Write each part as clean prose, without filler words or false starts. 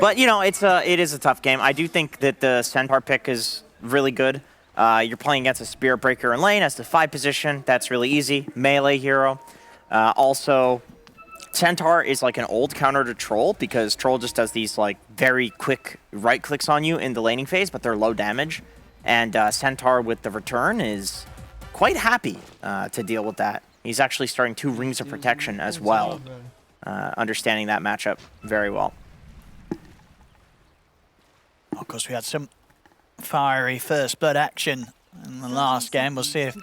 But, you know, it is a tough game. I do think that the Centaur pick is really good. You're playing against a Spirit Breaker in lane as the 5 position. That's really easy. Melee hero. Also, Centaur is like an old counter to Troll because Troll just does these like very quick right clicks on you in the laning phase, but they're low damage. And Centaur with the return is quite happy to deal with that. He's actually starting 2 Rings of Protection as well, understanding that matchup very well. Of course, we had some fiery first blood action in the last game. We'll see if we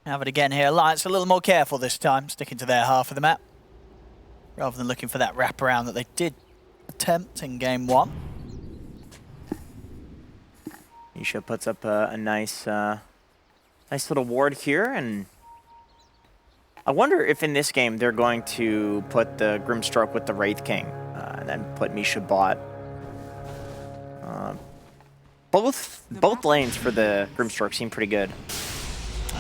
have it again here. Alliance a little more careful this time, sticking to their half of the map, rather than looking for that wraparound that they did attempt in game 1. Misha puts up a nice little ward here, and I wonder if in this game they're going to put the Grimstroke with the Wraith King, and then put Misha bot. Both lanes for the Grimstroke seem pretty good.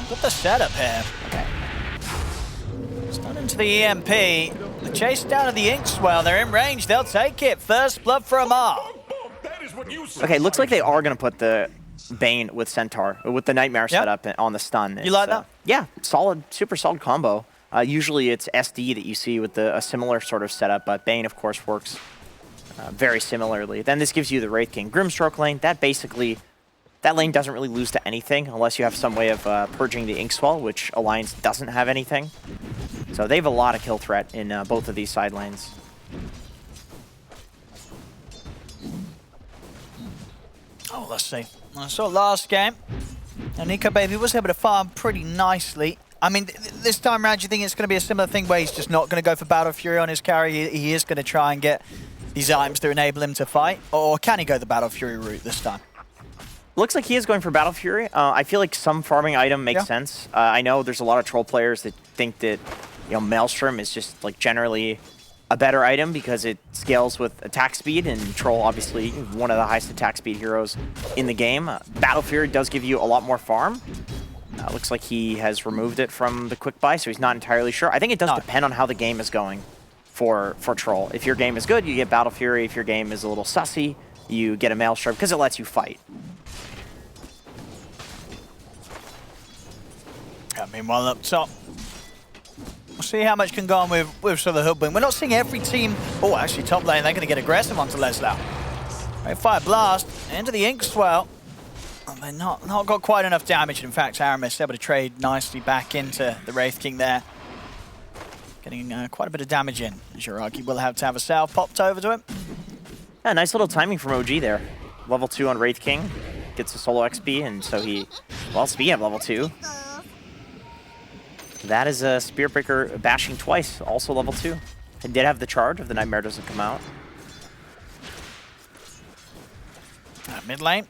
Got the setup here. Okay. Stun into the EMP. The chase down to the Inkswell. They're in range. They'll take it. First blood for Amar. Okay, looks like they are going to put the Bane with Centaur, with the Nightmare setup on the stun. You like that? Yeah, solid, super solid combo. Usually it's SD that you see with a similar sort of setup, but Bane, of course, works very similarly. Then this gives you the Wraith King Grimstroke lane. That lane doesn't really lose to anything unless you have some way of purging the Inkswell, which Alliance doesn't have anything. So they have a lot of kill threat in both of these side lanes. Oh, let's see. I saw last game, and Nico Baby was able to farm pretty nicely. I mean, this time around, do you think it's going to be a similar thing where he's just not going to go for Battle Fury on his carry? He is going to try and get these items to enable him to fight? Or can he go the Battle Fury route this time? Looks like he is going for Battle Fury. I feel like some farming item makes sense. I know there's a lot of Troll players that think that, you know, Maelstrom is just like generally a better item because it scales with attack speed, and Troll obviously one of the highest attack speed heroes in the game. Battle Fury does give you a lot more farm. Looks like he has removed it from the quick buy, so he's not entirely sure. I think it does depend on how the game is going for Troll. If your game is good, you get Battle Fury. If your game is a little sussy, you get a Maelstrom because it lets you fight. Meanwhile, up top, we'll see how much can go on with sort of Hoodwink. We're not seeing every team. Oh, actually, top lane, they're going to get aggressive onto Leslau. Right, fire blast into the Inkswell. Oh, they're not got quite enough damage. In fact, Aramis able to trade nicely back into the Wraith King there. Getting quite a bit of damage in. Jiraki will have to have a salve popped over to him. Yeah, nice little timing from OG there. Level 2 on Wraith King. Gets a solo XP, and so he, well, speaking of level 2, that is a Spirit Breaker bashing twice, also level 2. It did have the charge if the Nightmare doesn't come out. Mid lane.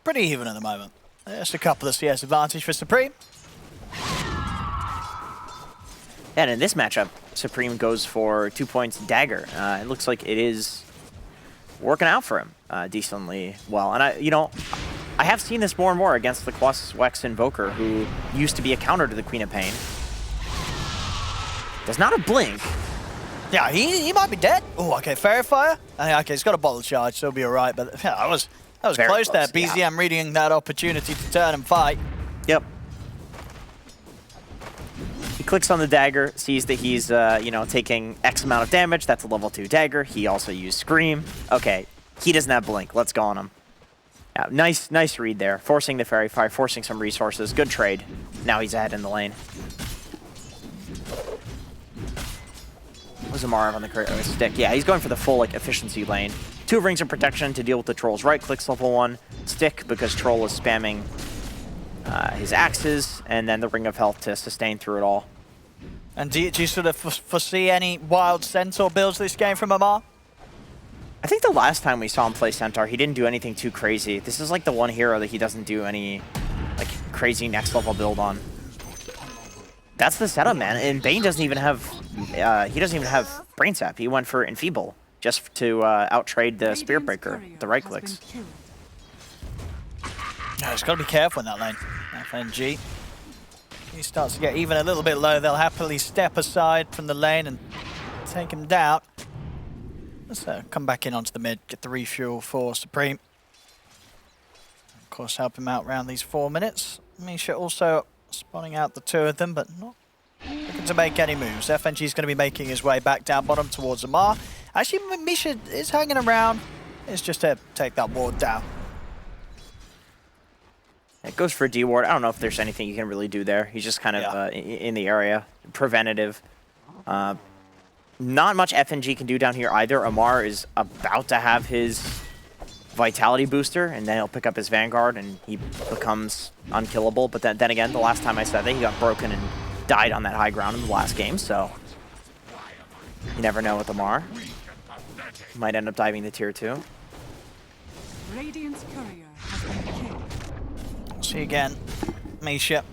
Pretty even at the moment. Just a couple of CS advantage for Supreme. And in this matchup, Supreme goes for 2 points Dagger. It looks like it is working out for him decently well. And I have seen this more and more against the Colossus Wex Invoker, who used to be a counter to the Queen of Pain. Does not have blink. Yeah, he might be dead. Oh, okay, Fairy Fire. Okay, he's got a bottle charge, so he'll be all right. But yeah, that was close there. BZM reading that opportunity to turn and fight. Yep. He clicks on the dagger, sees that he's taking X amount of damage. That's a level 2 dagger. He also used Scream. Okay, he doesn't have blink. Let's go on him. Yeah, nice read there. Forcing the Fairy Fire, forcing some resources. Good trade. Now he's ahead in the lane. Was Amara on the stick? Yeah, he's going for the full like efficiency lane. 2 Rings of Protection to deal with the Troll's right clicks level 1. Stick because Troll is spamming his axes, and then the Ring of Health to sustain through it all. And do you sort of foresee any wild Centaur builds this game from Amar? I think the last time we saw him play Centaur, he didn't do anything too crazy. This is like the one hero that he doesn't do any like crazy next level build on. That's the setup, man. And Bane doesn't even have Brain Sap. He went for Enfeeble just to outtrade the Spirit Breaker, the right clicks. No, he's got to be careful in that lane. FNG. He starts to get even a little bit low. They'll happily step aside from the lane and take him down. Let's come back in onto the mid, get the refuel for Supreme. Of course, help him out around these 4 minutes. Misha also spawning out the 2 of them, but not looking to make any moves. FNG is going to be making his way back down bottom towards Amar. Actually, Misha is hanging around. It's just to take that ward down. It goes for D ward. I don't know if there's anything you can really do there. He's just kind of in the area, preventative. Not much FNG can do down here either. Amar is about to have his Vitality booster, and then he'll pick up his Vanguard, and he becomes unkillable. But then again, the last time I said that, he got broken and died on that high ground in the last game, so you never know with Amar. He might end up diving the tier 2. Radiant's courier has been killed. See again, Misha.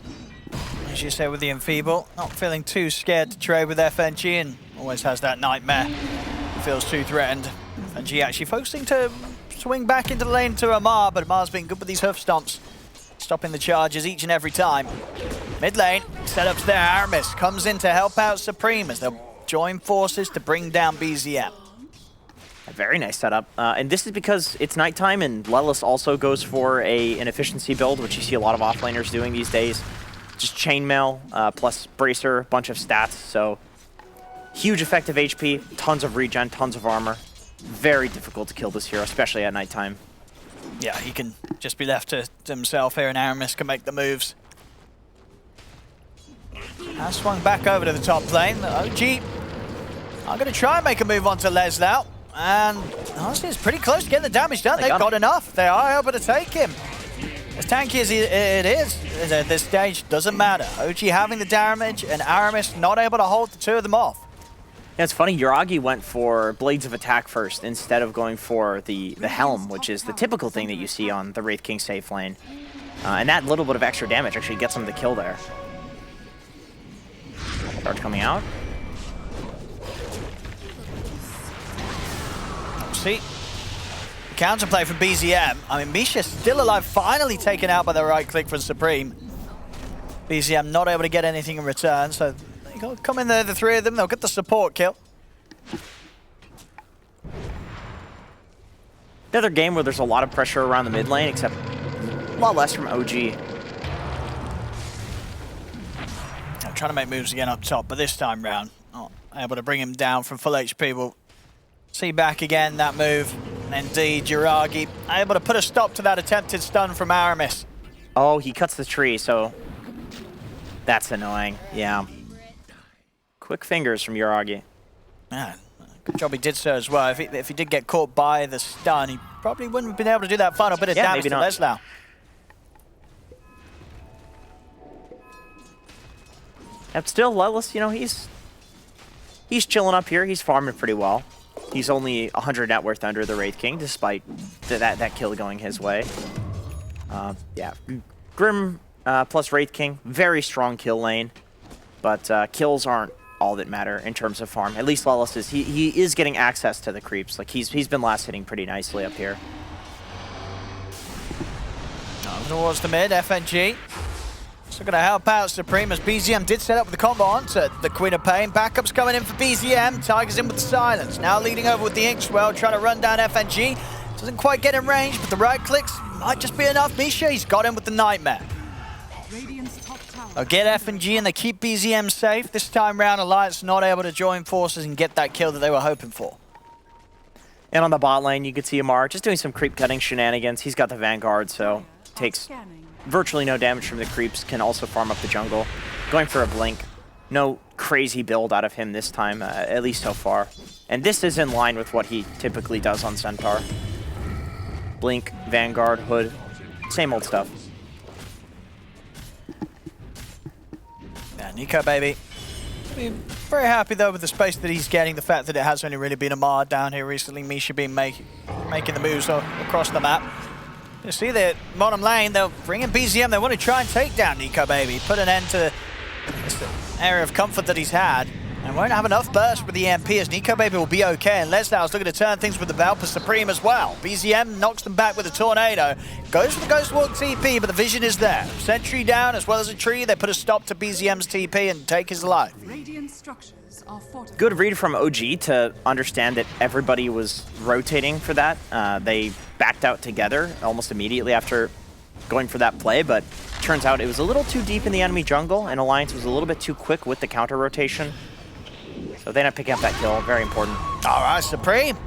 As you say with the Enfeeble, not feeling too scared to trade with FNG, and always has that nightmare. He feels too threatened. FNG actually focusing to swing back into the lane to Amar, but Amar's been good with these hoof stomps, stopping the charges each and every time. Mid lane, setups there. Aramis comes in to help out Supreme as they'll join forces to bring down BZM. A very nice setup. And this is because it's nighttime, and Lelis also goes for an efficiency build, which you see a lot of offlaners doing these days. Just chainmail plus bracer, bunch of stats. So huge effective HP, tons of regen, tons of armor. Very difficult to kill this hero, especially at nighttime. Yeah, he can just be left to himself here, and Aramis can make the moves. Has swung back over to the top lane. The OG are going to try and make a move onto Les now. And honestly, it's pretty close to getting the damage done. They've got enough. They are able to take him. As tanky as it is at this stage, doesn't matter. OG having the damage, and Aramis not able to hold the 2 of them off. Yeah, it's funny, Yuragi went for Blades of Attack first instead of going for the Helm, which is the typical thing that you see on the Wraith King safe lane. And that little bit of extra damage actually gets him the kill there. Charge coming out. See, counterplay from BZM. I mean, Misha's still alive, finally taken out by the right click from Supreme. BZM not able to get anything in return, so they'll come in there, the 3 of them, they'll get the support kill. Another game where there's a lot of pressure around the mid lane, except a lot less from OG. I'm trying to make moves again up top, but this time round, not able to bring him down from full HP. We'll see back again that move. And indeed, Yuragi able to put a stop to that attempted stun from Aramis. Oh, he cuts the tree, so that's annoying. Yeah. Quick fingers from Yuragi. Man, good job he did so as well. If he did get caught by the stun, he probably wouldn't have been able to do that final bit of damage to Leslau. Yep, still, Lelis, you know, he's chilling up here. He's farming pretty well. He's only 100 net worth under the Wraith King, despite that kill going his way. Yeah, Grim plus Wraith King, very strong kill lane, but kills aren't all that matter in terms of farm. At least Lelis is. He is getting access to the creeps. Like he's been last hitting pretty nicely up here. Towards the mid, FNG. So going to help out Supreme as BZM did set up with the combo onto the Queen of Pain. Backups coming in for BZM. Tigers in with the silence. Now leading over with the Inkswell, trying to run down FNG. Doesn't quite get in range, but the right clicks might just be enough. Misha, he's got him with the Nightmare. They'll get FNG and they keep BZM safe. This time round, Alliance not able to join forces and get that kill that they were hoping for. And on the bot lane, you could see Amar just doing some creep cutting shenanigans. He's got the Vanguard, so takes virtually no damage from the creeps, can also farm up the jungle. Going for a blink. No crazy build out of him this time, at least so far. And this is in line with what he typically does on Centaur. Blink, Vanguard, Hood, same old stuff. Yeah, Nico, baby. Very happy though with the space that he's getting, the fact that it has only really been Amar down here recently. Misha been making the moves across the map. You see the bottom lane, they'll bring in BZM, they want to try and take down Nico, baby. Put an end to this area of comfort that he's had. And won't have enough burst with the EMP as Nico Baby will be okay. And Leslau's looking to turn things with the Valpa Supreme as well. BZM knocks them back with a Tornado. Goes for the Ghost Walk TP, but the vision is there. Sentry down as well as a tree. They put a stop to BZM's TP and take his life. Radiant structures are fortified. Good read from OG to understand that everybody was rotating for that. They backed out together almost immediately after going for that play, but turns out it was a little too deep in the enemy jungle, and Alliance was a little bit too quick with the counter rotation. So they end up picking up that kill, very important. All right, Supreme.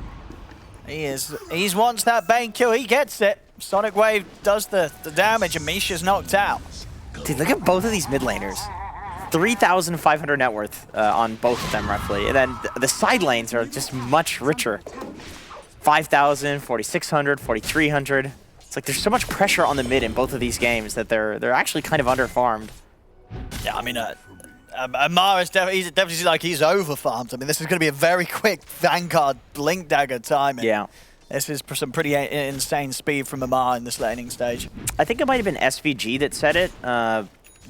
He's wants that Bane kill, he gets it. Sonic Wave does the damage and Misha's knocked out. Dude, look at both of these mid laners. 3,500 net worth on both of them, roughly. And then the side lanes are just much richer. 5,000, 4,600, 4,300. It's like there's so much pressure on the mid in both of these games that they're actually kind of under-farmed. Yeah, I mean, Amar is definitely like he's over-farmed. I mean, this is going to be a very quick Vanguard Blink Dagger timing. Yeah. This is some pretty insane speed from Amar in this laning stage. I think it might have been SVG that said it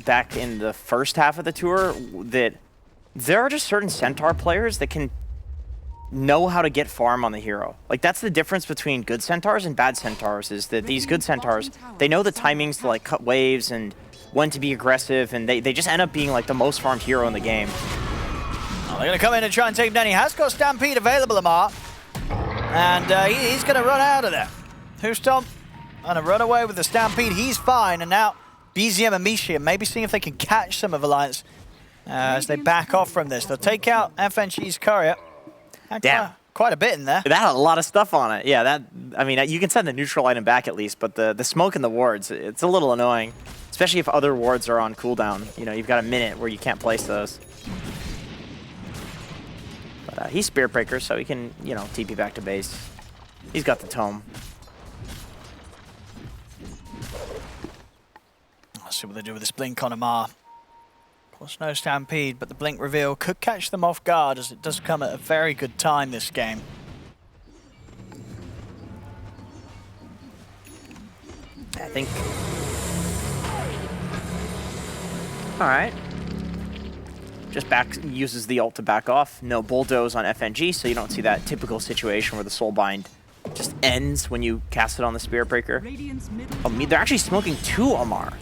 back in the first half of the tour, that there are just certain Centaur players that can know how to get farm on the hero. Like, that's the difference between good Centaurs and bad Centaurs, is that these good Centaurs, they know the timings to like cut waves and when to be aggressive, and they just end up being like the most farmed hero in the game. Oh, they're going to come in and try and take him down. He has got Stampede available, Amar. And he's going to run out of there. Hoostomp on a run away with the Stampede. He's fine. And now BZM and Misha maybe seeing if they can catch some of Alliance as they back off from this. They'll take out FNG's courier. Damn. Quite a bit in there. That had a lot of stuff on it. Yeah, I mean, you can send the neutral item back at least, but the smoke and the wards, it's a little annoying. Especially if other wards are on cooldown. You know, you've got a minute where you can't place those. But he's Spirit Breaker, so he can, you know, TP back to base. He's got the tome. Let's see what they do with this Blink on Amar. Of course, no Stampede, but the Blink reveal could catch them off guard as it does come at a very good time this game. I think... Alright. Just uses the ult to back off. No bulldoze on FNG, so you don't see that typical situation where the Soulbind just ends when you cast it on the Spirit Breaker. Oh, they're actually smoking two Amar.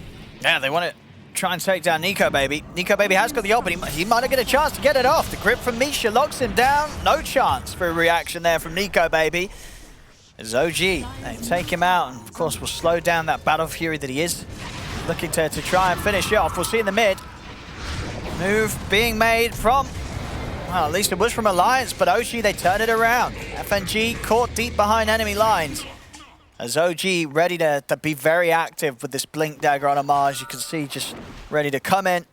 Yeah, they want to try and take down Nico Baby. Nico Baby has got the ult, but he might have got a chance to get it off. The grip from Misha locks him down. No chance for a reaction there from Nico Baby. As OG, they take him out, and of course will slow down that Battle Fury that he is looking to try and finish it off. We'll see in the mid. Move being made from, well, at least it was from Alliance, but OG, they turn it around. FNG caught deep behind enemy lines. As OG ready to be very active with this Blink Dagger on Amar, as you can see, just ready to come in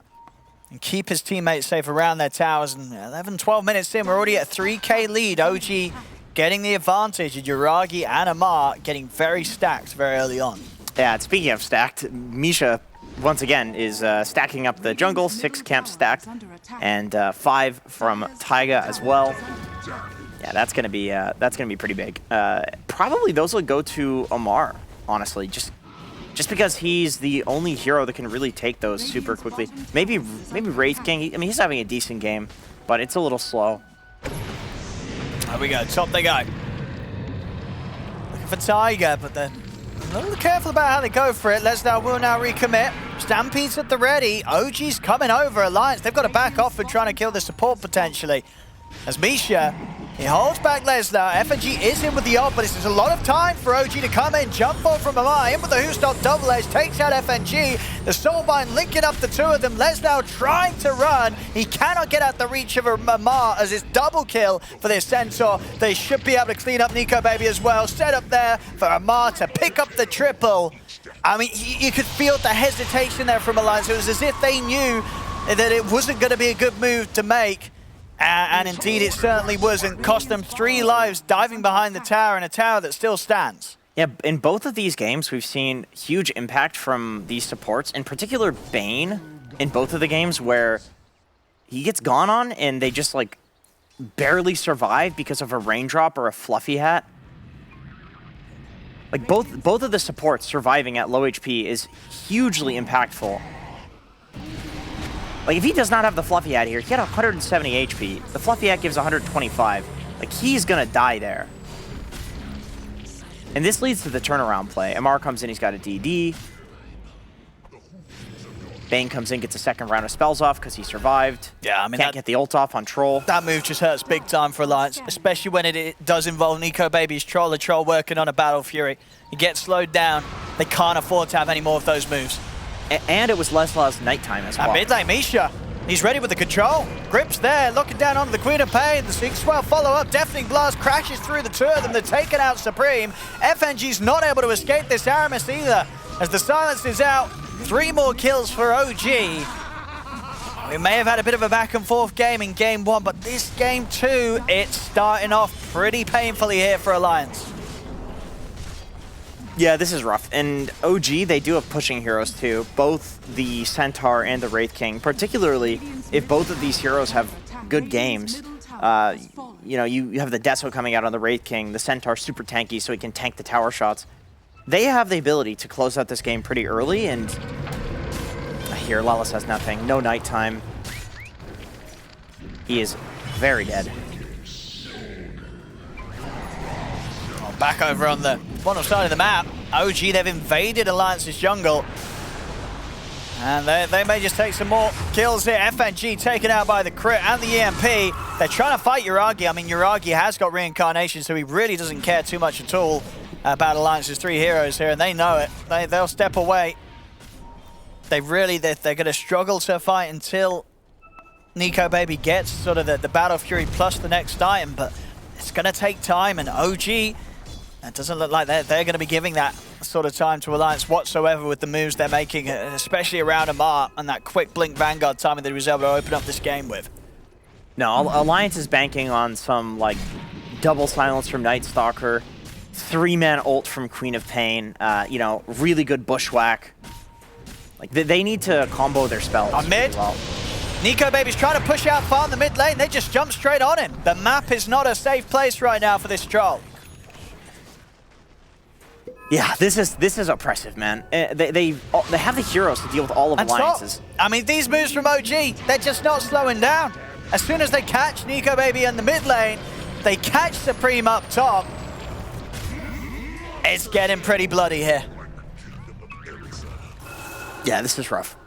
and keep his teammates safe around their towers. And 11, 12 minutes in, we're already at a 3K lead. OG getting the advantage, and Yuragi and Amar getting very stacked very early on. Yeah, and speaking of stacked, Misha, once again, is stacking up the jungle, 6 camps stacked, and 5 from Taiga as well. Yeah, that's gonna be pretty big. Probably those will go to Amar, honestly, just because he's the only hero that can really take those super quickly. Maybe Wraith King. I mean, he's having a decent game, but it's a little slow. There we go, top they go. Looking for Taiga, but they're a little careful about how they go for it. Lesnar will now recommit. Stampede's at the ready. OG's coming over. Alliance, they've got to back off and trying to kill the support potentially. As Misha, he holds back Lesnar. FNG is in with the ult, but this is a lot of time for OG to come in. Jump ball from Amar, in with the Hoostop double edge, takes out FNG. The Soulbind linking up the two of them. Lesnar trying to run. He cannot get out the reach of Amar as it's double kill for this Centaur. They should be able to clean up Nico Baby as well. Set up there for Amar to pick up the triple. I mean, you could feel the hesitation there from Alliance. It was as if they knew that it wasn't going to be a good move to make. And indeed, it certainly wasn't. Cost them 3 lives diving behind the tower, and a tower that still stands. Yeah, in both of these games, we've seen huge impact from these supports, in particular Bane, in both of the games where he gets gone on and they just like barely survive because of a raindrop or a fluffy hat. Like both of the supports surviving at low HP is hugely impactful. Like, if he does not have the Fluffy Hat here, he had 170 HP. The Fluffy Hat gives 125. Like, he's gonna die there. And this leads to the turnaround play. MR comes in, he's got a DD. Bane comes in, gets a second round of spells off because he survived. Yeah, I mean, can't get the ult off on Troll. That move just hurts big time for Alliance, especially when it does involve Nico Baby's Troll, a Troll working on a Battle Fury. He gets slowed down. They can't afford to have any more of those moves. And it was Leslaw's nighttime as well. And mid lane, Misha. He's ready with the control. Grips there, looking down onto the Queen of Pain. The 6-12 follow-up. Deafening Blast crashes through the two of them. They're taking out Supreme. FNG's not able to escape this Aramis either. As the silence is out, 3 more kills for OG. We may have had a bit of a back and forth game in game 1, but this game 2, it's starting off pretty painfully here for Alliance. Yeah, this is rough. And OG, they do have pushing heroes too. Both the Centaur and the Wraith King, particularly if both of these heroes have good games. You know, you have the Deso coming out on the Wraith King, the Centaur super tanky so he can tank the tower shots. They have the ability to close out this game pretty early, and here, Lelis has nothing. No nighttime. He is very dead. Back over on the bottom side of the map, OG, they've invaded Alliance's jungle. And they may just take some more kills here. FNG taken out by the crit and the EMP. They're trying to fight Yuragi. I mean, Yuragi has got reincarnation, so he really doesn't care too much at all about Alliance's 3 heroes here, and they know it. They'll step away. They're going to struggle to fight until Nico Baby gets sort of the Battle Fury plus the next item, but it's going to take time, and OG, it doesn't look like they're going to be giving that sort of time to Alliance whatsoever with the moves they're making, especially around Amar and that quick blink Vanguard timing that he was able to open up this game with. No, Alliance is banking on some, like, double silence from Night Stalker, 3-man ult from Queen of Pain, you know, really good bushwhack. Like, they need to combo their spells. On mid, really well. Nico Baby's trying to push out far in the mid lane. They just jump straight on him. The map is not a safe place right now for this Troll. Yeah, this is oppressive, man. They have the heroes to deal with all of Alliances. I mean, these moves from OG, they're just not slowing down. As soon as they catch Nico Baby in the mid lane, they catch Supreme up top. It's getting pretty bloody here. Yeah, this is rough.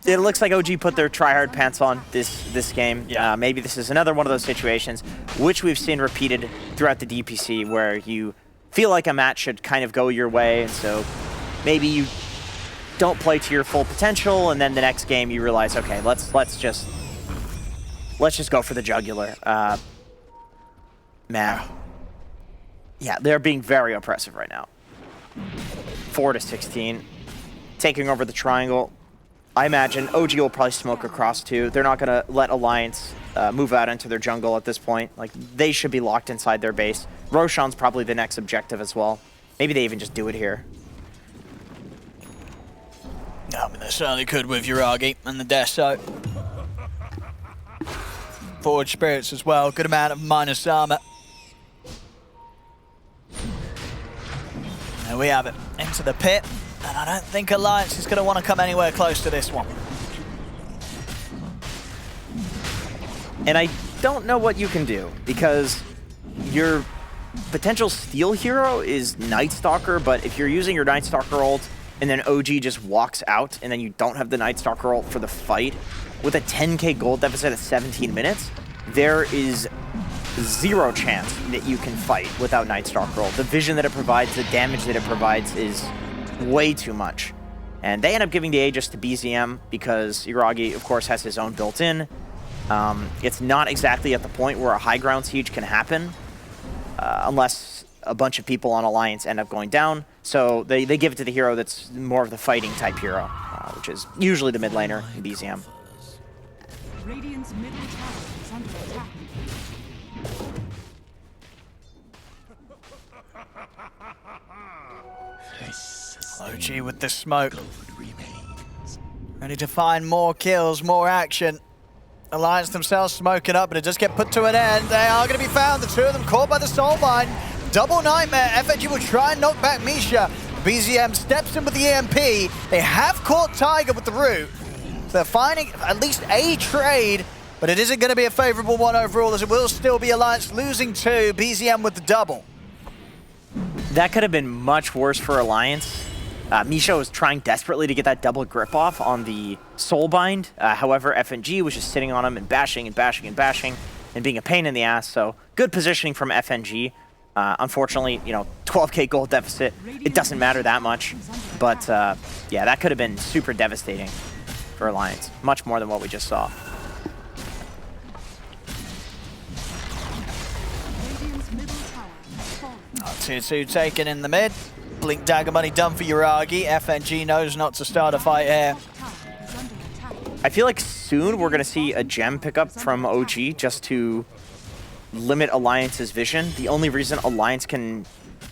It looks like OG put their tryhard pants on this game. Yeah. Maybe this is another one of those situations which we've seen repeated throughout the DPC where you feel like a match should kind of go your way, and so maybe you don't play to your full potential, and then the next game you realize, okay, let's just go for the jugular. Man. Yeah, they're being very oppressive right now. 4-16, taking over the triangle. I imagine OG will probably smoke across too. They're not going to let Alliance move out into their jungle at this point. Like, they should be locked inside their base. Roshan's probably the next objective as well. Maybe they even just do it here. I mean, they certainly could with Yuragi and the Deso. Forward spirits as well. Good amount of minus armor. There we have it. Into the pit. And I don't think Alliance is going to want to come anywhere close to this one. And I don't know what you can do, because your potential steal hero is Night Stalker, but if you're using your Night Stalker ult and then OG just walks out and then you don't have the Night Stalker ult for the fight, with a 10k gold deficit at 17 minutes, there is zero chance that you can fight without Night Stalker ult. The vision that it provides, the damage that it provides is way too much. And they end up giving the Aegis to BZM because Yuragi, of course, has his own built-in. It's not exactly at the point where a high ground siege can happen unless a bunch of people on Alliance end up going down. So they give it to the hero that's more of the fighting type hero, which is usually the mid laner in BZM. Radiant's middle tower is under attack. OG with the smoke. Ready to find more kills, more action. Alliance themselves smoking up, but it does get put to an end. They are going to be found, the two of them caught by the Soulbind. Double Nightmare. FNG will try and knock back Misha. BZM steps in with the EMP. They have caught Tiger with the root. They're finding at least a trade, but it isn't going to be a favorable one overall, as it will still be Alliance losing 2, BZM with the double. That could have been much worse for Alliance. Misha was trying desperately to get that double grip off on the Soulbind. However, FNG was just sitting on him and bashing and bashing and bashing and being a pain in the ass. So good positioning from FNG. Unfortunately, 12K gold deficit. It doesn't matter that much. But yeah, that could have been super devastating for Alliance. Much more than what we just saw. Radiant's middle tower has fallen. 2-2 taken in the mid. Blink dagger money done for Yuragi. FNG knows not to start a fight here. Tower is under attack. I feel like soon we're going to see a gem pickup from OG just to limit Alliance's vision. The only reason Alliance can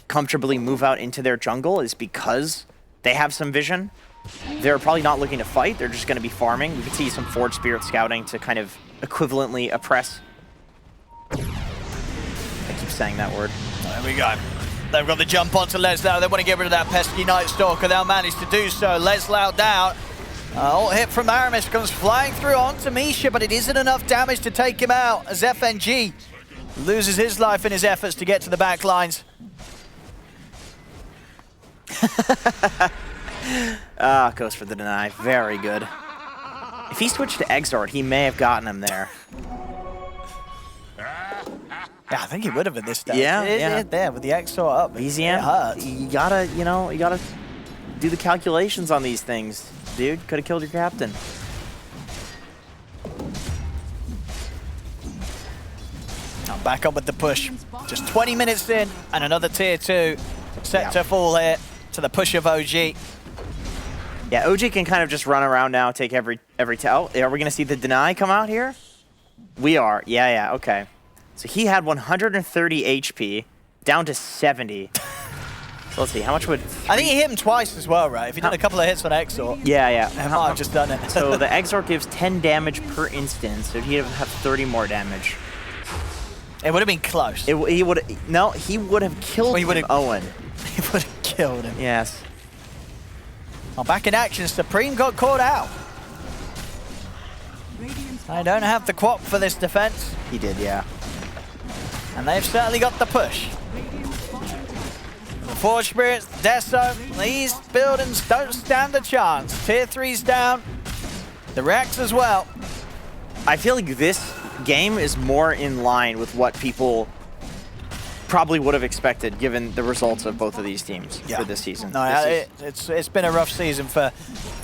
comfortably move out into their jungle is because they have some vision. They're probably not looking to fight. They're just going to be farming. We could see some Forge Spirit scouting to kind of equivalently oppress. I keep saying that word. There we go. They've got the jump onto Leslau. They want to get rid of that pesky Night Stalker. They'll manage to do so. Leslau down. Ult hit from Aramis comes flying through onto Misha, but it isn't enough damage to take him out as FNG loses his life in his efforts to get to the back lines. Goes for the deny. Very good. If he switched to Exort, he may have gotten him there. Yeah, I think he would have at this stage. Yeah. There with the Exort up. BZM, It hurts. you gotta do the calculations on these things, dude. Could have killed your captain. Now back up with the push. Just 20 minutes in, and another tier 2 set to fall here to the push of OG. Yeah, OG can kind of just run around now, take every tell. Are we gonna see the deny come out here? We are. Yeah. Okay. So he had 130 HP, down to 70. So let's see, how much would... I think he hit him twice as well, right? If he did a couple of hits on Exort, Yeah. I might have just done it. So the Exort gives 10 damage per instance, so he'd have 30 more damage. It would have been close. He would have killed him, Owen. He would have killed him. Yes. Well, back in action, Supreme got caught out. Radiant's I don't have the quap for this defense, He did, yeah. and they've certainly got the push. The Forge Spirits, Deso, these buildings don't stand a chance. Tier 3's down. The Rex as well. I feel like this game is more in line with what people probably would have expected given the results of both of these teams for this season. No, it's been a rough season for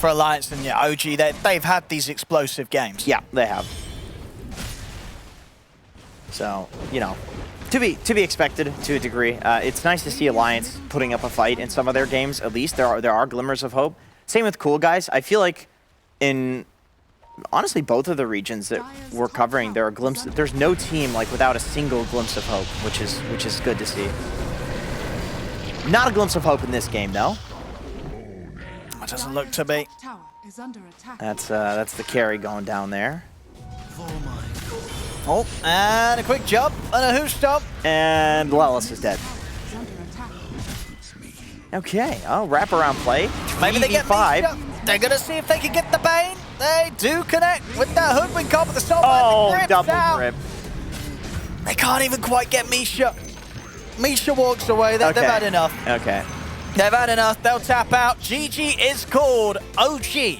Alliance, and yeah, OG, they've had these explosive games. Yeah, they have. So, to be expected to a degree. It's nice to see Alliance putting up a fight in some of their games. At least there are glimmers of hope. Same with Cool Guys. I feel like in honestly both of the regions that we're covering, there are glimpses. There's no team like without a single glimpse of hope, which is good to see. Not a glimpse of hope in this game though. It doesn't look to be. tower is under attack. That's the carry going down there. Oh, and a quick jump and a hoof stomp. And Lelis is dead. Is under attack. Okay, wraparound play. Maybe they get 3v5. Misha. They're gonna see if they can get the Bane. They do connect with that hoodwink comp with the soul. Oh, double grip. They can't even quite get Misha. Misha walks away. They've had enough. Okay. They've had enough. They'll tap out. GG is called. OG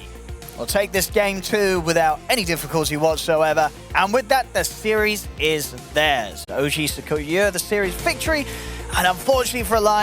will take this game 2 without any difficulty whatsoever. And with that, the series is theirs. OG secure the series victory. And unfortunately for Alliance,